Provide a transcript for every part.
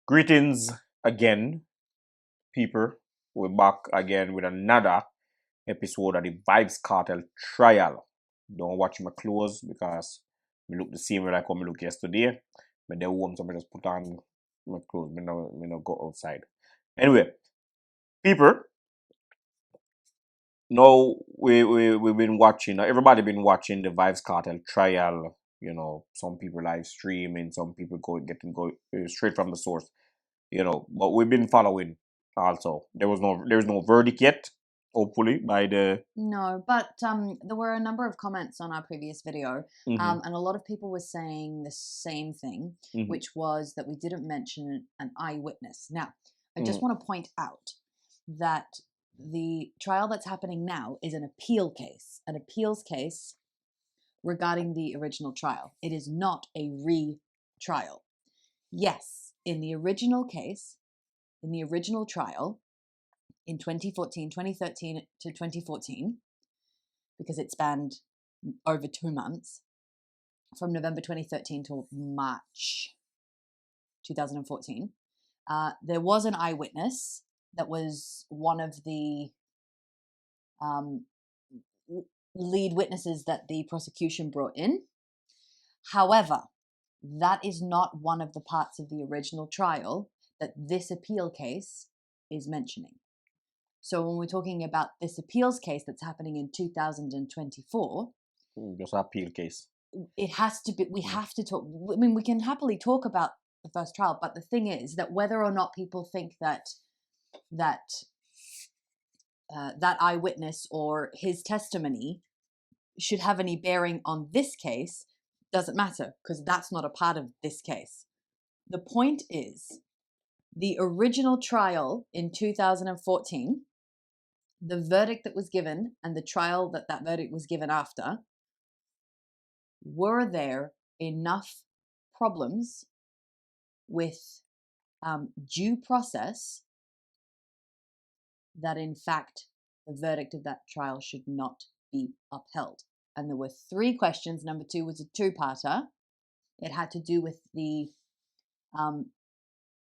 Greetings again, people. We're back again with another episode of the Vibes Cartel trial. Don't watch my clothes because me look the same way like how me look yesterday. But they warm, so I just put on my clothes. Me no go outside. Anyway, people, now we've been watching. Everybody been watching the Vibes Cartel trial. Some people live streaming, some people go straight from the source. But we've been following also. There's no verdict yet, hopefully by the No, but there were a number of comments on our previous video, Mhm, and a lot of people were saying the same thing, mhm, which was that we didn't mention an eyewitness. Now, I just mhm, want to point out that the trial that's happening now is an appeals case regarding the original trial. It is not a re-trial. Yes, in the original case, in the original trial, in 2013 to 2014, because it spanned over 2 months, from November 2013 till March 2014. There was an eyewitness that was one of the um, lead witnesses that the prosecution brought in. However, that is not one of the parts of the original trial that this appeal case is mentioning. So when we're talking about this appeals case that's happening in 2024, just appeal case. it has to be, we have to talk, I mean, we can happily talk about the first trial, but the thing is that whether or not people think that that eyewitness or his testimony should have any bearing on this case doesn't matter, because that's not a part of this case. The point is, the original trial in 2014, the verdict that was given and the trial that verdict was given after, were there enough problems with due process that in fact the verdict of that trial should not be upheld? And there were three questions. Number two was a two-parter. It had to do with the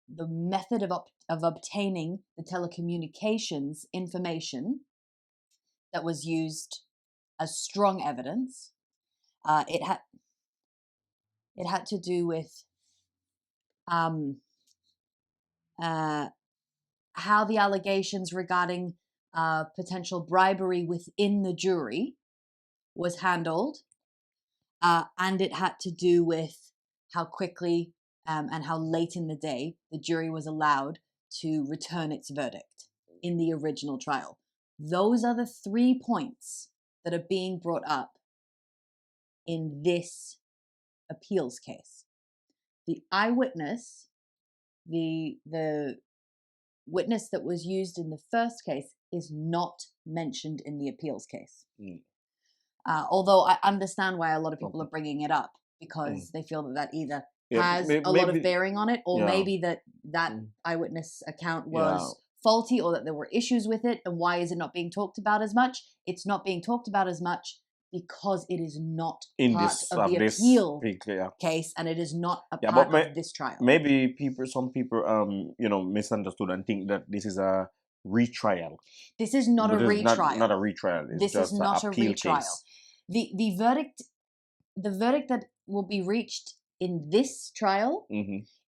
method of obtaining the telecommunications information that was used as strong evidence. It had to do with how the allegations regarding potential bribery within the jury was handled, and it had to do with how quickly and how late in the day the jury was allowed to return its verdict in the original trial. Those are the 3 points that are being brought up in this appeals case. The eyewitness, the witness that was used in the first case, is not mentioned in the appeals case. Although I understand why a lot of people are bringing it up, because they feel that either has a lot of bearing on it, or maybe that eyewitness account was faulty, or that there were issues with it. And why is it not being talked about as much? It's not being talked about as much because it is not part of the appeal case, and it is not a part of this trial. Maybe some people misunderstood and think that this is a retrial. This is not a retrial. Not a retrial. It's just is not an a appeal retrial. case. The verdict that will be reached in this trial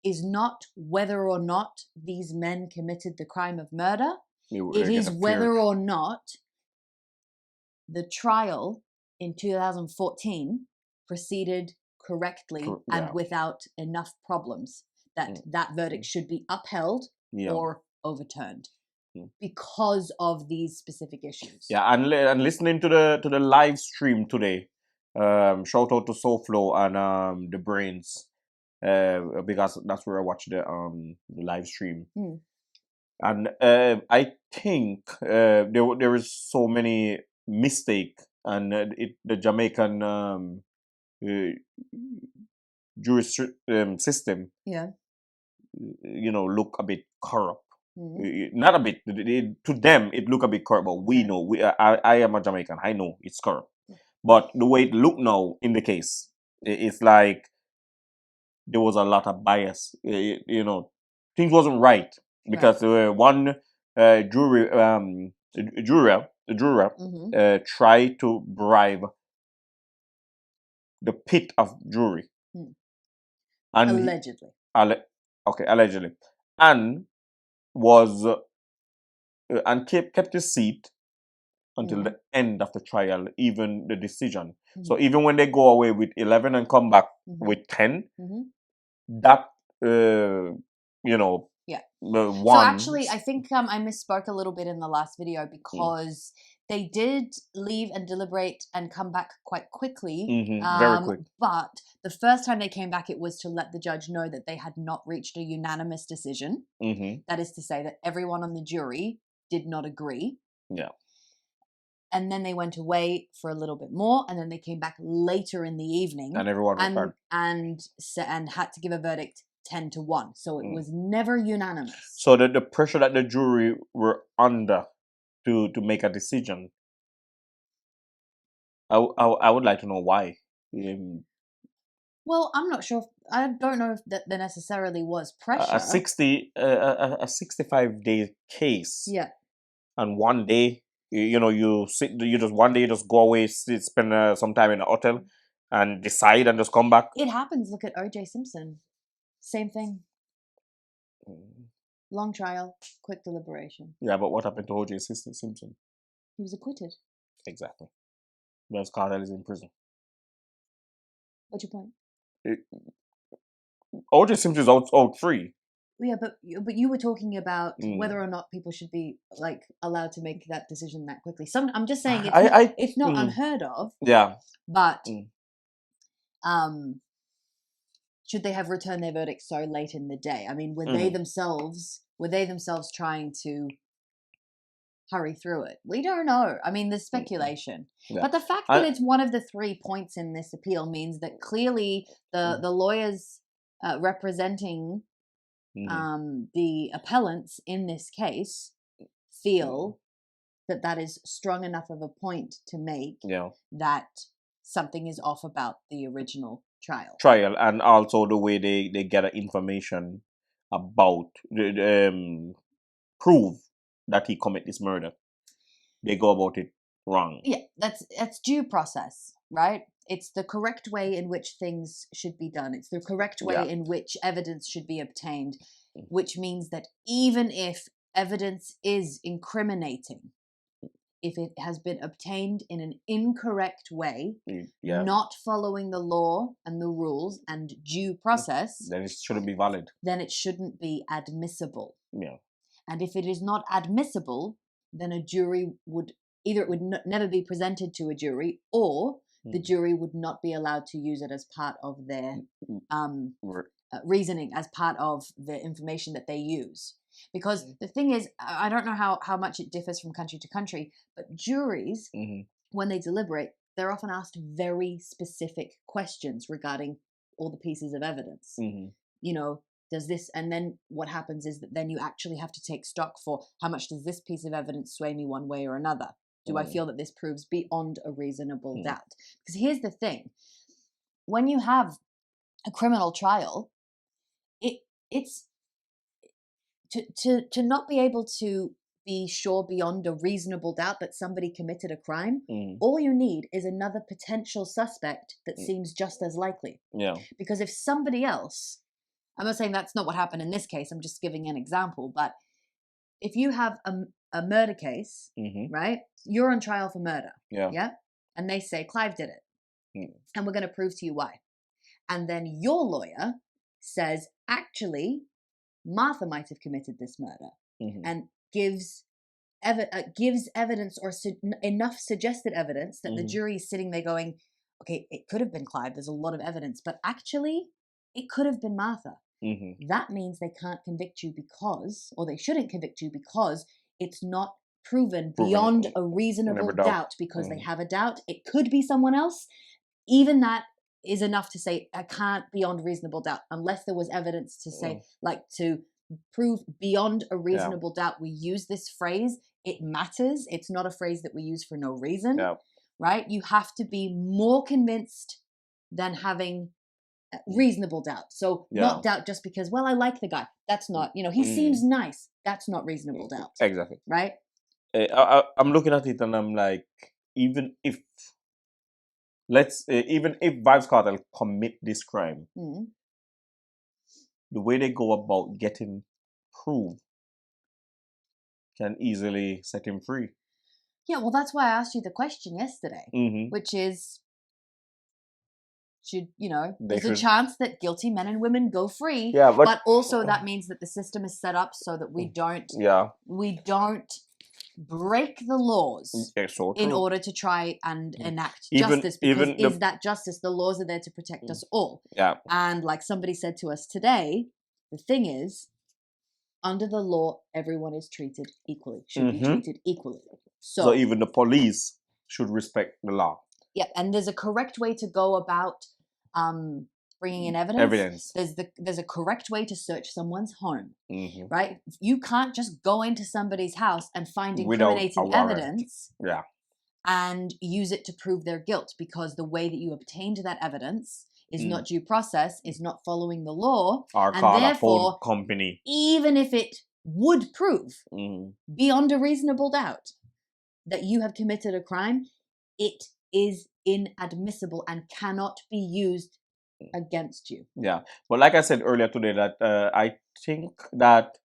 is not whether or not these men committed the crime of murder. It is whether or not the trial in 2014 proceeded correctly and without enough problems that that verdict should be upheld or overturned because of these specific issues. Yeah, and listening to the live stream today, shout out to SoFlo and the Brains, because that's where I watch the live stream. And I think there is so many mistake, and the Jamaican juris system, look a bit corrupt. Not a bit. To them, it look a bit corrupt, but we know. I am a Jamaican. I know it's corrupt. But the way it look now in the case, it's like there was a lot of bias. things wasn't right because one juror tried to bribe the pit of jury, and Allegedly. Allegedly, and was and kept his seat until the end of the trial, even the decision. So even when they go away with 11 and come back with 10, that one. So actually, I think I misspoke a little bit in the last video because they did leave and deliberate and come back quite quickly. Very quick. But the first time they came back, it was to let the judge know that they had not reached a unanimous decision. That is to say that everyone on the jury did not agree. Yeah. And then they went away for a little bit more, and then they came back later in the evening, and everyone returned and had to give a verdict 10-1. So it was never unanimous. So the pressure that the jury were under to make a decision, I would like to know why. Well, I'm not sure. I don't know if that there necessarily was pressure. A 65-day case. Yeah. And one day, you just go away, spend some time in a hotel, and decide and just come back. It happens. Look at O.J. Simpson. Same thing. Long trial, quick deliberation. Yeah, but what happened to O.J. Simpson? He was acquitted. Exactly. Whereas Kartel is in prison. What's your point? O.J. Simpson is out free. Yeah, but you were talking about whether or not people should be allowed to make that decision that quickly. I'm just saying it's not unheard of. Yeah. But should they have returned their verdict so late in the day? I mean, were they themselves trying to hurry through it? We don't know. I mean, there's speculation. Yeah. But the fact that it's one of the 3 points in this appeal means that clearly the lawyers representing the appellants in this case feel that is strong enough of a point to make that something is off about the original trial, and also the way they get information about prove that he commit this murder. They go about it wrong. Yeah, that's due process, right? It's the correct way in which things should be done. It's the correct way in which evidence should be obtained, which means that even if evidence is incriminating, if it has been obtained in an incorrect way, not following the law and the rules and due process, then it shouldn't be valid. Then it shouldn't be admissible. Yeah. And if it is not admissible, then a jury would never be presented to a jury, or the jury would not be allowed to use it as part of their reasoning, as part of the information that they use. Because the thing is, I don't know how much it differs from country to country, but juries, when they deliberate, they're often asked very specific questions regarding all the pieces of evidence. Does this, and then what happens is that then you actually have to take stock for how much does this piece of evidence sway me one way or another? Do I feel that this proves beyond a reasonable doubt? Because here's the thing. When you have a criminal trial, it's to not be able to be sure beyond a reasonable doubt that somebody committed a crime, all you need is another potential suspect that seems just as likely. Yeah. Because if somebody else, I'm not saying that's not what happened in this case, I'm just giving an example, but if you have a murder case, right? You're on trial for murder. Yeah. And they say Clive did it. And we're going to prove to you why. And then your lawyer says, actually, Martha might have committed this murder, and gives evidence or enough suggested evidence that the jury is sitting there going, okay, it could have been Clive. There's a lot of evidence, but actually it could have been Martha. That means they can't convict you because, or they shouldn't convict you because it's not proven beyond a reasonable doubt, because they have a doubt. It could be someone else. Even that is enough to say, I can't beyond reasonable doubt, unless there was evidence to say, to prove beyond a reasonable doubt. We use this phrase, it matters. It's not a phrase that we use for no reason, right? You have to be more convinced than having reasonable doubt. So not doubt just because, well, I like the guy. That's not, he seems nice. That's not reasonable doubt. Exactly. Right? I'm looking at it and I'm like, even if Vybz Kartel commit this crime, the way they go about getting proof can easily set him free. Yeah, well, that's why I asked you the question yesterday, which is, there's a chance that guilty men and women go free. Yeah, but also that means that the system is set up so that we don't break the laws in order to try and enact justice. Because is that justice? The laws are there to protect us all. Yeah. And like somebody said to us today, the thing is, under the law, everyone is treated equally, should be treated equally. So even the police should respect the law. Yeah, and there's a correct way to go about bringing in evidence. There's a correct way to search someone's home, right? You can't just go into somebody's house and find incriminating evidence and use it to prove their guilt, because the way that you obtained that evidence is not due process, is not following the law, and therefore, company. Even if it would prove beyond a reasonable doubt that you have committed a crime, it is inadmissible and cannot be used against you. Yeah, but like I said earlier today, that I think that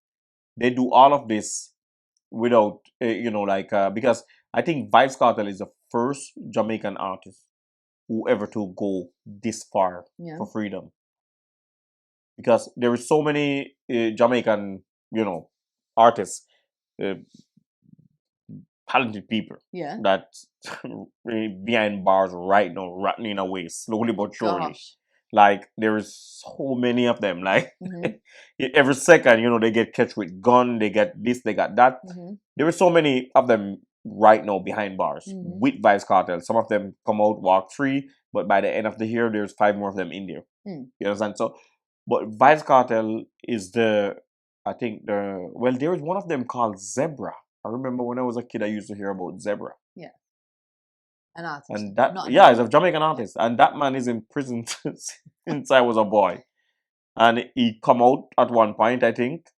they do all of this without, because I think Vybz Kartel is the first Jamaican artist who ever to go this far for freedom. Because there are so many Jamaican, artists, talented people that behind bars right now, rattling away slowly but surely. Gosh. Like there is so many of them. Like every second, they get catch with gun, they get this, they got that. There are so many of them right now behind bars with Vybz Kartel. Some of them come out, walk free, but by the end of the year, there's 5 more of them in there. You understand? So, but Vybz Kartel is there is one of them called Zebra. I remember when I was a kid, I used to hear about Zebra. Yeah. An artist. And he's a Jamaican artist. And that man is in prison since I was a boy. And he come out at one point, I think,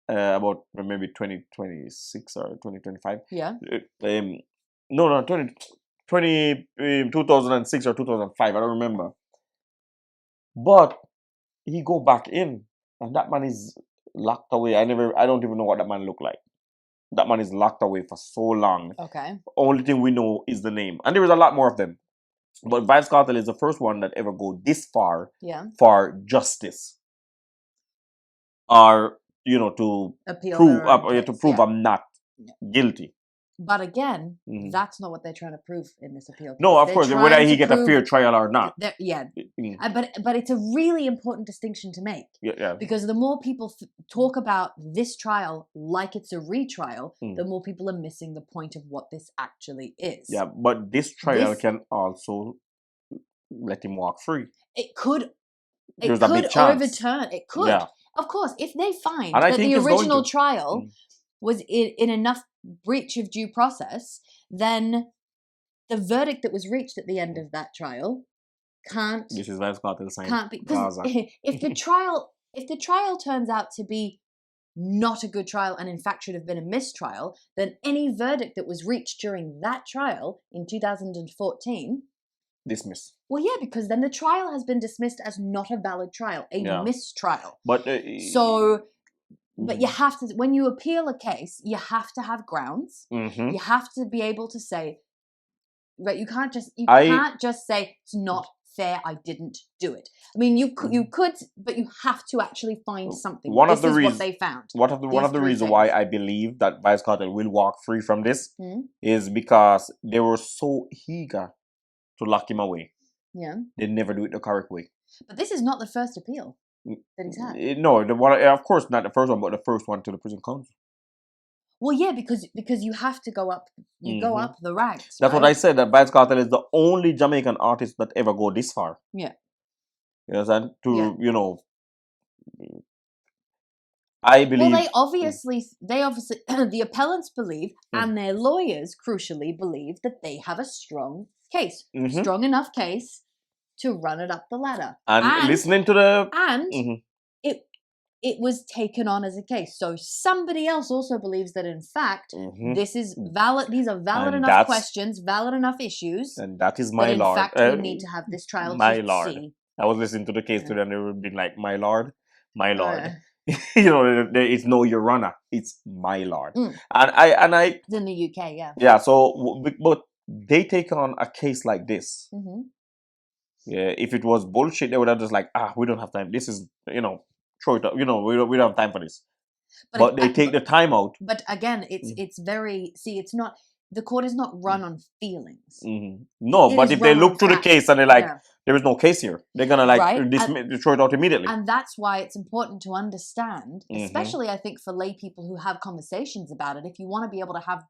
about maybe 2026 or 2025. Yeah. 2006 or 2005, I don't remember. But he go back in, and that man is locked away. I don't even know what that man look like. That man is locked away for so long. Okay. Only thing we know is the name. And there is a lot more of them. But Vybz Kartel is the first one that ever go this far for justice. Or, to appeal prove I'm not guilty. But again, that's not what they're trying to prove in this appeal case. No, of course, whether he get a fair trial or not. But it's a really important distinction to make. Yeah. Because the more people talk about this trial like it's a retrial, the more people are missing the point of what this actually is. Yeah, but this trial can also let him walk free. It could. There's a big chance. Overturn. It could. Yeah. Of course, if they find that the original trial was in enough breach of due process, then the verdict that was reached at the end of that trial can't. This is Vybz Kartel saying. Can't be, because if the trial turns out to be not a good trial and in fact should have been a mistrial, then any verdict that was reached during that trial in 2014 dismissed. Well, yeah, because then the trial has been dismissed as not a valid trial, a mistrial. But but you have to, when you appeal a case, you have to have grounds. You have to be able to say, right? You can't just say it's not fair. I didn't do it. I mean, you could, but you have to actually find something. What they found. One of the reasons why I believe that Vybz Kartel will walk free from this is because they were so eager to lock him away. Yeah. They never do it the correct way. But this is not the first appeal that he's had. No, of course not the first one, but the first one to the prison council. Well, yeah, because you have to go up. You go up the ranks. That's what I said. That Vybz Kartel is the only Jamaican artist that ever go this far. Yeah. You understand? I believe. Well, they obviously, the appellants believe, and their lawyers crucially believe that they have a strong case, strong enough case to run it up the ladder. And listening to the And Mhm. it was taken on as a case. So somebody else also believes that in fact Mhm. this is valid. These are valid And enough questions, valid enough issues. And that is That my in lord. fact we need to have this trial My to lord. see. I was listening to the case today, and they would be like, "My lord, my lord." Uh, You know, it's no your honor. It's my lord. Mm. And I It's in the UK, yeah. yeah. So, but they take on a case like this. Mm-hmm. Yeah, if it was bullshit, they would have just like, we don't have time. This is, throw it up. We don't have time for this. But they take the time out. But again, it's very, see, it's not, the court is not run on feelings. Mm-hmm. No, It but is if they run look on through the facts. case and they're like, Yeah. there is no case here, they're gonna like Right. throw it out immediately. And that's why it's important to understand, Mhm. especially I think for lay people who have conversations about it, if you want to be able to have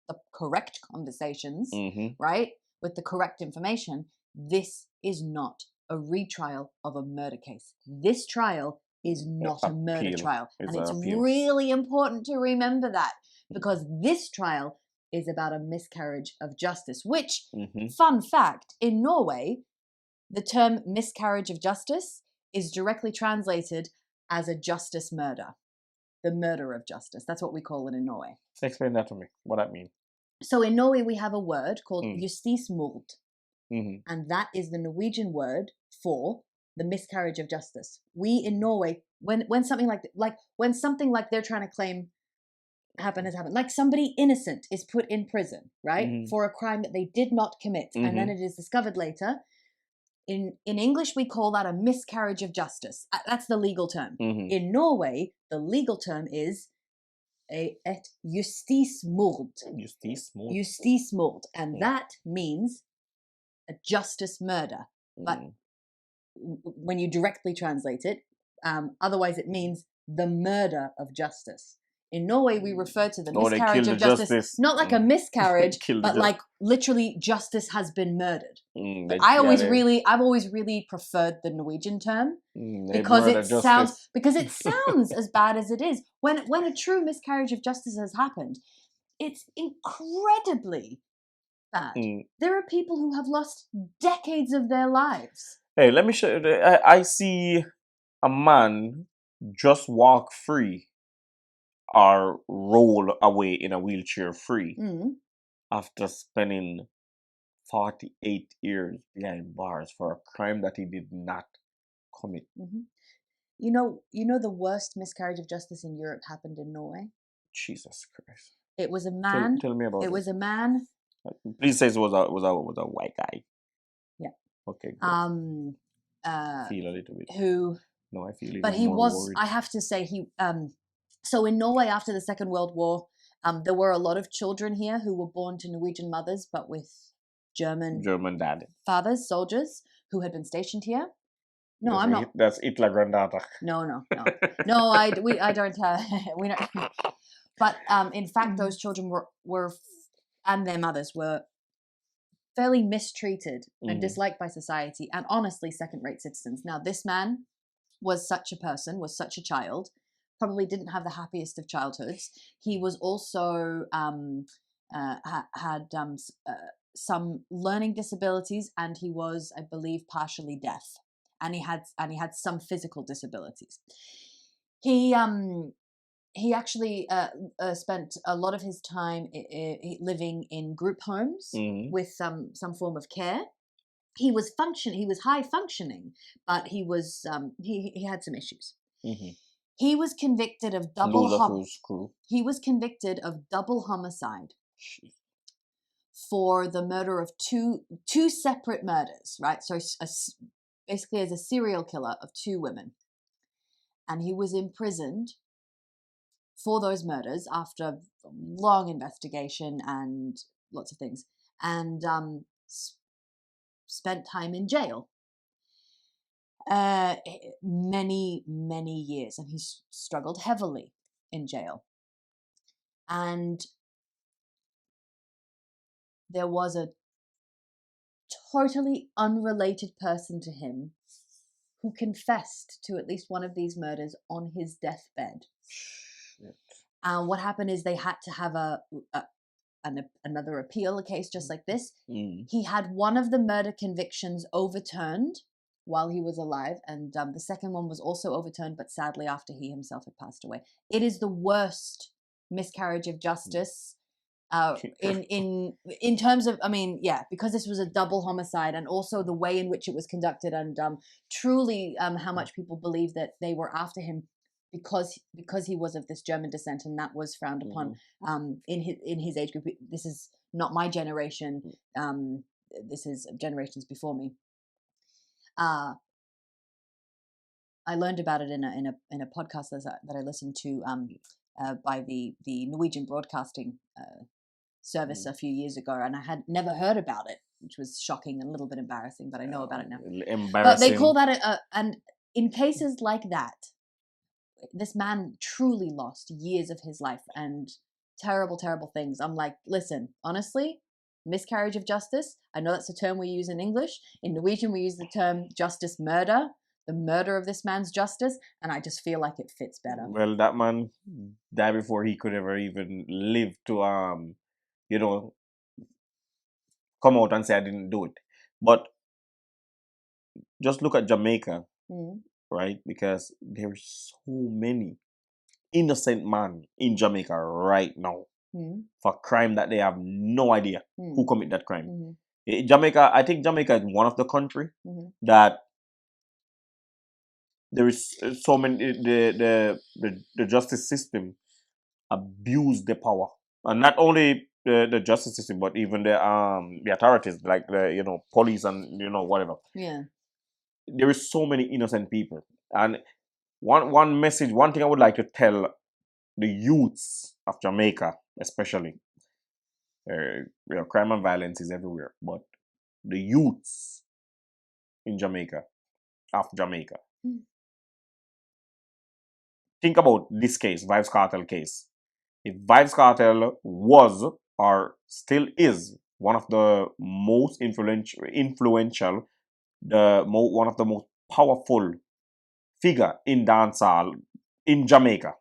the correct conversations, Mhm. right, with the correct information, this is not a retrial of a murder case. This trial is not a murder Appeal. trial. It's And it's an appeal. really important to remember that, because this trial is about a miscarriage of justice, which, Mhm. fun fact, in Norway, the term miscarriage of justice is directly translated as a justice murder. The murder of justice. That's what we call it in Norway. Explain that to me. What that mean? So in Norway, we have a word called Mm. justismord, Mhm. and that is the Norwegian word for the miscarriage of justice. We in Norway, when something like when something like they're trying to claim has happened, like somebody innocent is put in prison, right, Mhm. for a crime that they did not commit, and then Mhm. it is discovered later. In English, we call that a miscarriage of justice. That's the legal term. Mhm. In Norway, the legal term is et justismord. Justismord. Justismord. And Yeah. that means a justice murder. But Mm. when you directly translate it, otherwise it means the murder of justice. In Norway, we refer to the No, they miscarriage kill of the justice not like a miscarriage, Kill the but like literally justice has been murdered. But I've always really preferred the Norwegian term they because murder it justice. sounds as bad as it is. When a true miscarriage of justice has happened, it's incredibly bad. Mm. There are people who have lost decades of their lives. Hey, let me show you. I see a man just walk free or roll away in a wheelchair free Mm. after spending 48 years behind bars for a crime that he did not commit. Mm-hmm. You know the worst miscarriage of justice in Europe happened in Norway. Jesus Christ! It was a man. Tell me about It it. was a man. Please say it was a white guy. Yeah. Okay. Good. Feel a little bit. Who? No, I feel even But he more was. worried. I have to say he. So in Norway after the Second World War, there were a lot of children here who were born to Norwegian mothers, but with German dad. fathers, soldiers who had been stationed here. No, that's I'm not. That's Hitler granddaughter. No. I don't have. We don't. But in fact, those children were, and their mothers were fairly mistreated and disliked by society, and honestly, second-rate citizens. Now, this man was such a person, was such a child, probably didn't have the happiest of childhoods. He was also had some learning disabilities, and he was, I believe, partially deaf, and he had some physical disabilities. He actually spent a lot of his time living in group homes with some form of care. He was high functioning, but he was he had some issues. He was convicted of He was convicted of double homicide for the murder of two separate murders, right? So basically as a serial killer of two women. And he was imprisoned for those murders after long investigation and lots of things, and spent time in jail. Many years, and he struggled heavily in jail. And there was a totally unrelated person to him who confessed to at least one of these murders on his deathbed. What happened is they had to have another appeal, a case just like this. Mm. He had one of the murder convictions overturned while he was alive, and the second one was also overturned, but sadly after he himself had passed away. It is the worst miscarriage of justice in terms of, I mean, yeah, because this was a double homicide, and also the way in which it was conducted, and truly how much people believe that they were after him because he was of this German descent, and that was frowned upon in his age group. This is not my generation. This is generations before me. I learned about it in a podcast that I listened to by the Norwegian Broadcasting Service a few years ago, and I had never heard about it, which was shocking and a little bit embarrassing, but I know about it now. But they call that and in cases like that, this man truly lost years of his life and terrible, terrible things. I'm like, listen, honestly, miscarriage of justice, I know that's a term we use in English. In Norwegian, we use the term justice murder, the murder of this man's justice, and I just feel like it fits better. Well, that man died before he could ever even live to come out and say I didn't do it. But just look at Jamaica, right? Because there's so many innocent men in Jamaica right now for crime that they have no idea who commit that crime. Jamaica, I think Jamaica is one of the country that there is so many the justice system abuse the power, and not only the justice system, but even the authorities like the police and whatever. Yeah, there is so many innocent people, and one message, one thing I would like to tell the youths of Jamaica, especially, crime and violence is everywhere, but the youths in Jamaica, of Jamaica, think about this case, VYBZ Kartel case. If VYBZ Kartel was or still is one of the most influential, one of the most powerful figure in dancehall in Jamaica,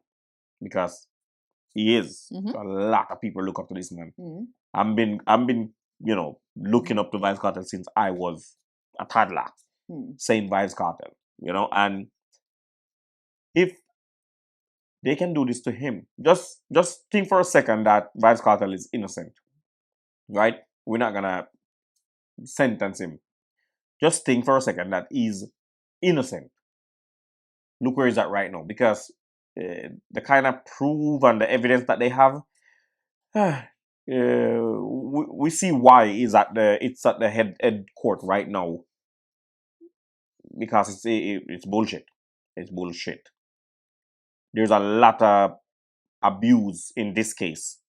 because he is. A lot of people look up to this man. I've been looking up to VYBZ Kartel since I was a toddler, saying VYBZ Kartel, and if they can do this to him, just think for a second that VYBZ Kartel is innocent, right? We're not gonna sentence him. Just think for a second that he's innocent. Look where he's at right now, because the kind of proof and the evidence that they have, we see why it's at the head court right now, because it's bullshit. It's bullshit. There's a lot of abuse in this case,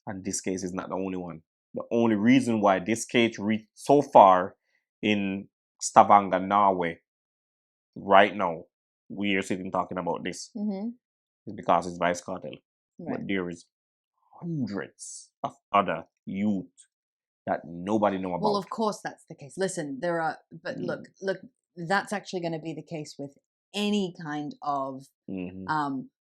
and this case is not the only one. The only reason why this case reached so far in Stavanger, Norway, right now, we are sitting talking about this, is because it's VYBZ Kartel. Right. But there is hundreds of other youth that nobody know about. Well, of course that's the case. Listen, there are, but look, that's actually going to be the case with any kind of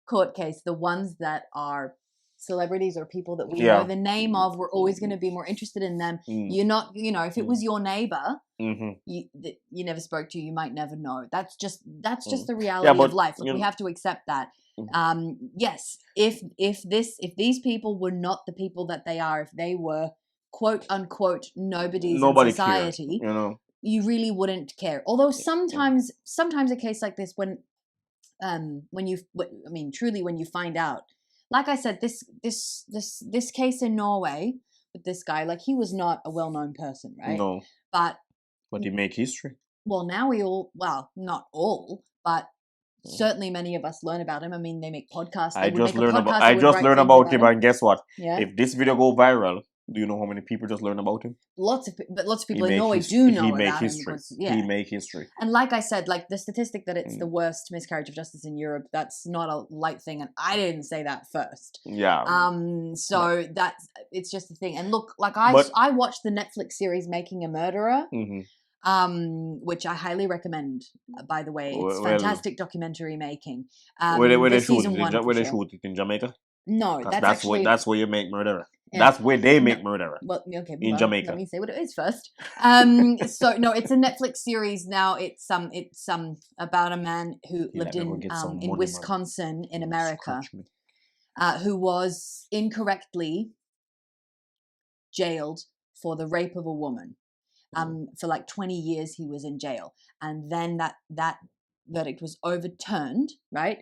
court case. The ones that are celebrities or people that we know the name of, we're always going to be more interested in them. You're not, if it was your neighbor, you never spoke to, you might never know. That's just the reality of life. Look, we have to accept that. Yes, if these people were not the people that they are, if they were quote unquote nobody in society, you really wouldn't care. Although sometimes a case like this, when truly when you find out, like I said, this case in Norway with this guy, like, he was not a well-known person, right? No, but he make history. Well, now not all, but certainly many of us learn about him. I mean, they make podcasts. I just learned about him, and guess what? Yeah. If this video go viral, do you know how many people just learn about him? Lots of people in Norway do know about him. He make history. And like I said, like the statistic that it's the worst miscarriage of justice in Europe, that's not a light thing. And I didn't say that first. Yeah. So it's just a thing. And look, like I watched the Netflix series Making a Murderer. Which I highly recommend, by the way. It's fantastic documentary making. Where they shoot it in Jamaica? No, Because that's actually that's where you make murderer. Yeah. That's where they No. make murderer. well, okay, In well, Jamaica. Let me say what it is first. So no, it's a Netflix series now. It's about a man who lived Let me go get some in money, man. Wisconsin in America, Scratch me. who was incorrectly jailed for the rape of a woman. For like 20 years he was in jail, and then that verdict was overturned. Right?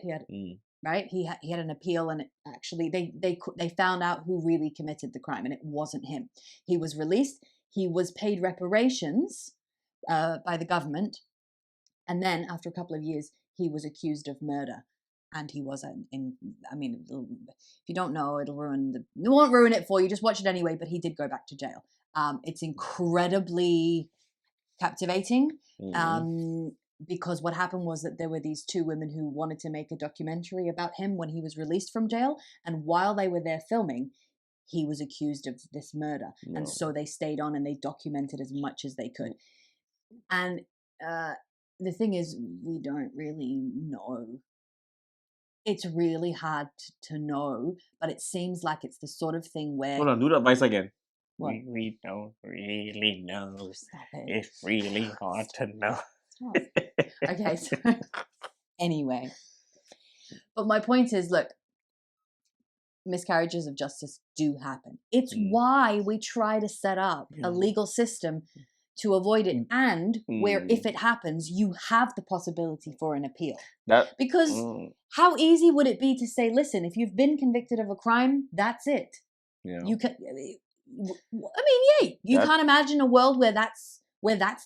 He had an appeal, and actually they found out who really committed the crime, and it wasn't him. He was released. He was paid reparations by the government, and then after a couple of years, he was accused of murder. And he was in. I mean, if you don't know, it won't ruin it for you. Just watch it anyway. But he did go back to jail. It's incredibly captivating. Because what happened was that there were these two women who wanted to make a documentary about him when he was released from jail, and while they were there filming, he was accused of this murder. And so they stayed on and they documented as much as they could. And the thing is, we don't really know. It's really hard to know, but it seems like it's the sort of thing where... Hold on, do that voice again. What? We don't really know. Stop it. It's really hard to know. Okay, so anyway. But my point is, look, miscarriages of justice do happen. It's why we try to set up a legal system to avoid it, and where if it happens, you have the possibility for an appeal. Because how easy would it be to say, listen, if you've been convicted of a crime, that's it. Yeah. You can... you can't imagine a world where that's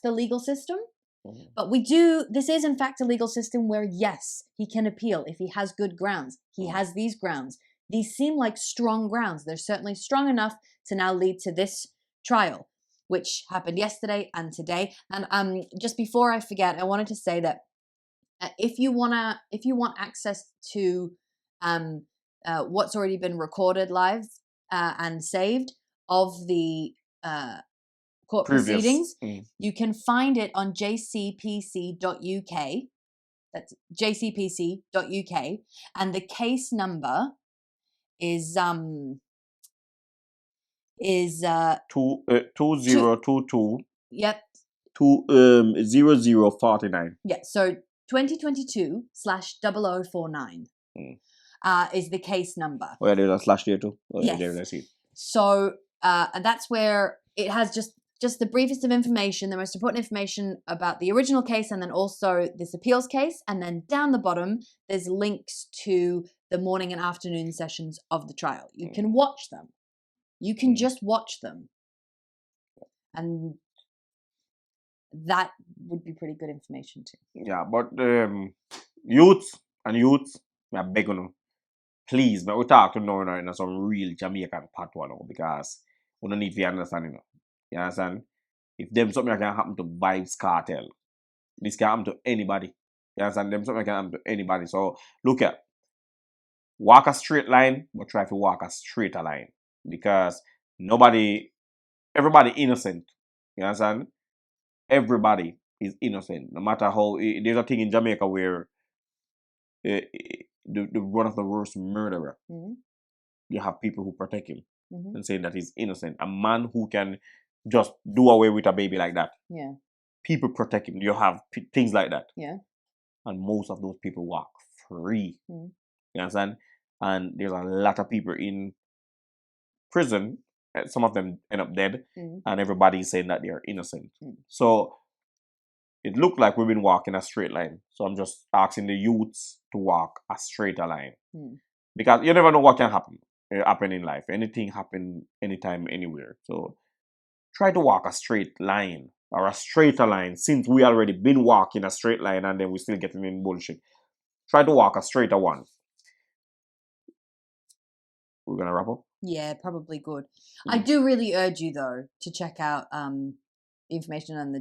the legal system. But this is in fact a legal system where, yes, he can appeal if he has good grounds. He has these grounds. These seem like strong grounds. They're certainly strong enough to now lead to this trial, which happened yesterday and today. And just before I forget, I wanted to say that if you want access to what's already been recorded live and saved of the court proceedings, you can find it on jcpc.uk. That's jcpc.uk, and the case number is 2022. Yep. 0049. Yeah. So 2022/0049 is the case number. Oh yeah, there's a slash there too. Oh, yes. There, I see it. So that's where it has just the briefest of information, the most important information about the original case, and then also this appeals case. And then down the bottom, there's links to the morning and afternoon sessions of the trial. You can watch them. You can just watch them. And that would be pretty good information too. Yeah, but youths, I beg you, please, but we talk to now in some real Jamaican patois now, because we don't need to understand, You understand? If them something can happen to VYBZ Kartel, this can happen to anybody. You understand? Them something can happen to anybody. So look at, walk a straight line, but try to walk a straighter line, because everybody innocent. You understand? Everybody is innocent, no matter how. There's a thing in Jamaica where the one of the worst murderer, you have people who protect him and saying that he's innocent. A man who can just do away with a baby like that. Yeah. People protect him. You have things like that. Yeah. And most of those people walk free. You understand? And there's a lot of people in prison. Some of them end up dead, and everybody's saying that they are innocent. So it looked like we've been walking a straight line. So I'm just asking the youths to walk a straighter line, because you never know what can happen in life. Anything happen anytime, anywhere. So try to walk a straight line, or a straighter line, since we already been walking a straight line and then we're still getting in bullshit. Try to walk a straighter one. We're gonna wrap up? Yeah, probably good. I do really urge you though to check out information on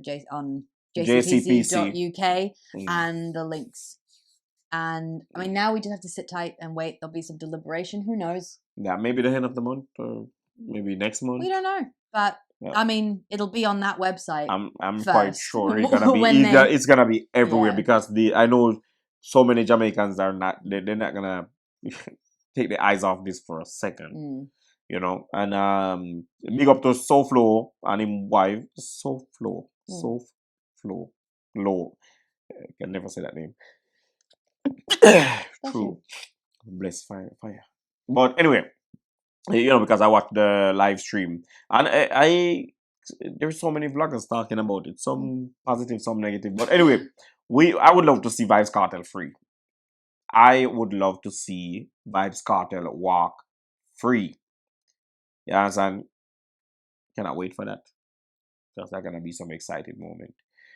jcpc.uk and the links. And I mean, now we just have to sit tight and wait. There'll be some deliberation. Who knows? Yeah, maybe the end of the month, or maybe next month. We don't know, but I mean, it'll be on that website. I'm quite sure it's gonna be. It's gonna be everywhere, because I know so many Jamaicans are not. They're not gonna. take the eyes off this for a second. Mm. You know, and big up to SoFlo and him wife. SoFlo. SoFlo. Low. I can never say that name. True. Bless fire. But anyway, you know, because I watched the live stream and I there's so many vloggers talking about it. Some positive, some negative. But anyway, I would love to see Vibes Cartel free. I would love to see Vibes Cartel walk free. You understand? Cannot wait for that. Because that's gonna be some exciting moment.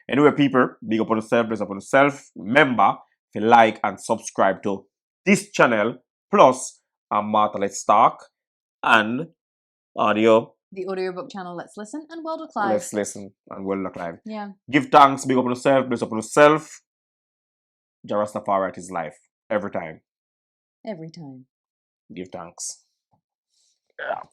Anyway, people, big up on yourself, bless up on yourself. Remember to like and subscribe to this channel. Plus, Martha Let's Talk and audio. The audiobook channel Let's Listen and World of Clive. Let's Listen and World of Clive. Yeah. Give thanks, big up on yourself, bless up on yourself. Jarastafari at his life. Every time. Every time. Give thanks. Yeah.